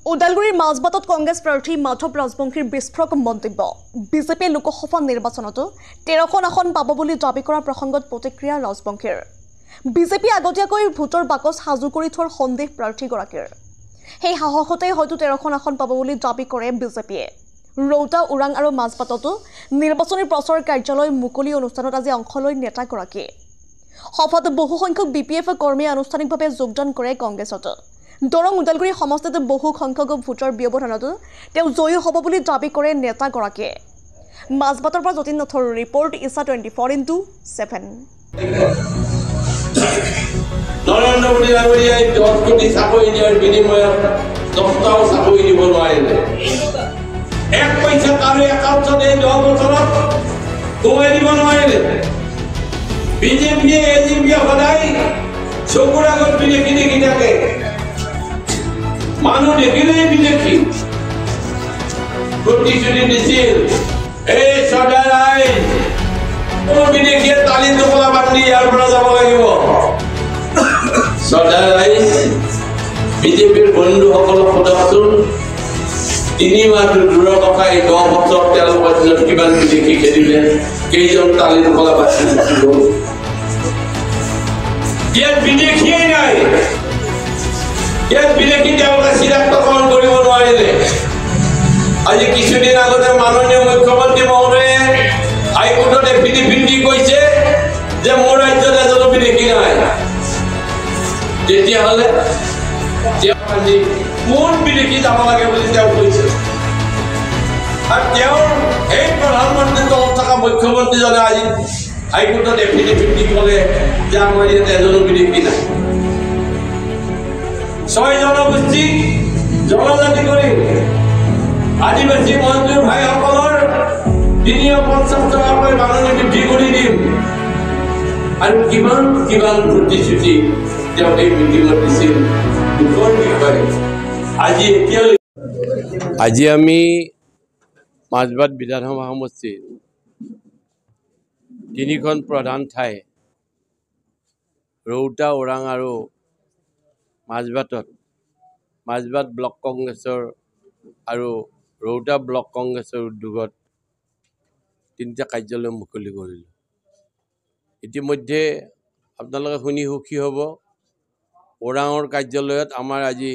ওদালগুৰিৰ মাজবাটত কংগ্ৰেছ প্ৰাৰ্থী মাধৱ ৰাজবংশীৰ বিস্ফোৰক মন্তব্য বিজেপিয়ে লোকসভা নিৰ্বাচনতো 13খন আসন পাব বুলি দাবী কৰা প্ৰসংগত প্ৰতিক্ৰিয়া ৰাজবংশীৰ বিজেপি আগতীয়াকৈ ভোটৰ বাকচ সাজু কৰি থোৱাৰ সন্দেহ প্ৰাৰ্থীগৰাকীৰ সেই সাহসতেই হয়তো 13খন আসন পাব বুলি দাবী কৰে বিজেপিয়ে ৰৌতা ওৰাং আৰু মাজবাটতো নিৰ্বাচনী প্ৰচাৰ কাৰ্যালয় মুকলি অনুষ্ঠানত আজি অংশ লৈ নেতাগৰাকীয়ে সভাত বহু সংখ্যক বিপিএফ কৰ্মীয়ে আনুষ্ঠানিকভাৱে যোগদান কৰে কংগ্ৰেছত দৰং ওদালগুৰি সমষ্টিত বহু সংখ্যক ভোটৰ ব্যৱধানতো তেওঁ জয়ী হ'ব বুলি দাবী কৰে নেতাগৰাকীয়ে মাজবাটৰ পৰা যতীন নাথৰ ৰিপৰ্ট ইছা 24x7 নৰেন্দ্ৰ মোদী ডাঙৰীয়াই 10 কোটি চাকৰি দিয়াৰ বিনিময়ত 10টাও চাকৰি দিব নোৱাৰিলে এক পইচা কাৰো একাউণ্টত 10 বছৰত সোমাই দিব নোৱাৰিলে বিজেপিয়ে এজিপিয়ে সদায় চকুৰ আগত বিদেশী দেখি থাকে মানুহ দেখিলেই বিদেশী প্ৰতিশ্ৰুতি দিছিল এই চৰ্দাৰাই বিদেশীয়ে তালি টোপোলা বান্ধি ইয়াৰ পৰা যাব লাগিব চৰ্দাৰাই বিজেপিৰ বন্ধুসকলক সোধকচোন 3 মাহ দূৰৰ কথা 10 বছৰ তেওঁলোকৰ দিনত কিমান বিদেশী খেলিলে কেইজন তালি টোপোলা বান্ধি দিছিল ইয়াত বিদেশীয়ে নাই ইয়াত বিদেশী তেওঁলোকে চিনাক্তকৰণ কৰিব নোৱাৰিলে আজি কিছুদিন আগতে মাননীয় মুখ্যমন্ত্ৰী মহোদয়ে হাইকোৰ্টত এফিডেভিট দি কৈছে যে মোৰ ৰাজ্যত এজনো বিদেশী নাই তেতিয়াহ'লে কোন বিদেশী যাব লাগে বুলি তেওঁ কৈছে আৰু তেওঁৰ এই প্ৰধানমন্ত্ৰীৰ তলত থকা মুখ্যমন্ত্ৰীজনে আজি হাইকোৰ্টত এফিডেভিট দি ক'লে যে আমাৰ ইয়াত এজনো বিদেশী নাই 6 জনগোষ্ঠী জনজাতি কৰি আদিবাসী মজদুৰ ভাইসকলৰ 350 টকাকৈ মাননি বৃদ্ধি কৰি দিম আৰু কিমান কিমান প্ৰতিশ্ৰুতি তেওঁ এই মিটিঙত দিছিল দুখৰ বিষয়ে আজি আমি মাজবাট বিধানসভা সমষ্টিৰ 3খন প্ৰধান ঠাই ৰৌতা ওৰাং আৰু মাজবাট ব্লক কংগ্ৰেছৰ আৰু ৰৌতা ব্লক কংগ্ৰেছৰ উদ্যোগত 3টা কাৰ্যালয় মুকলি কৰিলোঁ ইতিমধ্যে আপোনালোকে শুনি সুখী হ'ব ওৰাঙৰ কাৰ্যালয়ত আমাৰ আজি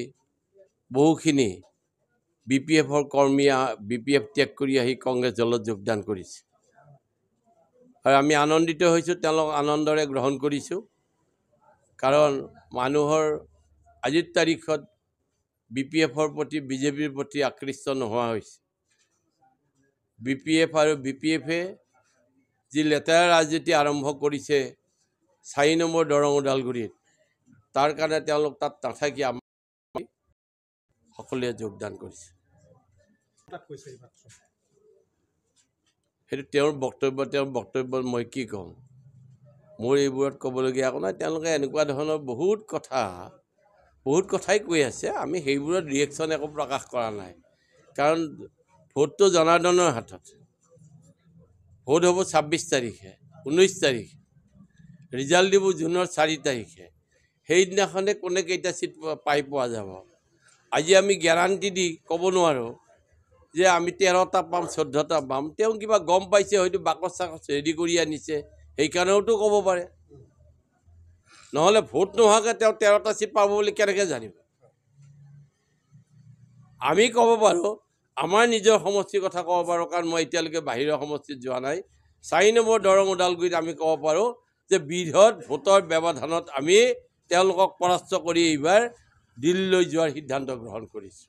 বহুখিনি বিপিএফৰ কৰ্মী বিপিএফ ত্যাগ কৰি আহি কংগ্ৰেছ দলত যোগদান কৰিছে আৰু আমি আনন্দিত হৈছোঁ তেওঁলোক আনন্দৰে গ্ৰহণ কৰিছোঁ কাৰণ মানুহৰ আজিৰ তাৰিখত বিপিএফৰ প্ৰতি বিজেপিৰ প্ৰতি আকৃষ্ট নোহোৱা হৈছে বিপিএফ আৰু বিপিএফে যি লেতেৰা ৰাজনীতি আৰম্ভ কৰিছে 4 নম্বৰ দৰং ওদালগুৰিত তাৰ কাৰণে তেওঁলোক তাত নাথাকি আমাৰ সকলোৱে যোগদান কৰিছে সেইটো তেওঁৰ বক্তব্যত মই কি ক'ম মোৰ এইবোৰত ক'বলগীয়া একো নাই তেওঁলোকে এনেকুৱা ধৰণৰ বহুত কথাই কৈ আছে আমি সেইবোৰত ৰিয়েকশ্যন একো প্ৰকাশ কৰা নাই কাৰণ ভোটটো জনাৰ্দনৰ হাতত ভোট হ'ব 26 তাৰিখে 19 তাৰিখে ৰিজাল্ট দিব জুনৰ 4 তাৰিখে সেইদিনাখনে কোনে কেইটা চিট পাই পোৱা যাব আজি আমি গেৰাণ্টি দি ক'ব নোৱাৰোঁ যে আমি 13টা পাম 14টা পাম তেওঁ কিবা গম পাইছে হয়তো বাকচ চাকচ ৰেডি কৰি আনিছে সেইকাৰণেওতো ক'ব পাৰে নহ'লে ভোট নোহোৱাকৈ তেওঁ 13টা চিট পাব বুলি কেনেকৈ জানিব আমি ক'ব পাৰোঁ আমাৰ নিজৰ সমষ্টিৰ কথা ক'ব পাৰোঁ কাৰণ মই এতিয়ালৈকে বাহিৰৰ সমষ্টিত যোৱা নাই 4 নম্বৰ দৰং ওদালগুৰিত আমি ক'ব পাৰোঁ যে বৃহৎ ভোটৰ ব্যৱধানত আমি তেওঁলোকক পৰাস্ত কৰি এইবাৰ দিল্লীলৈ যোৱাৰ সিদ্ধান্ত গ্ৰহণ কৰিছোঁ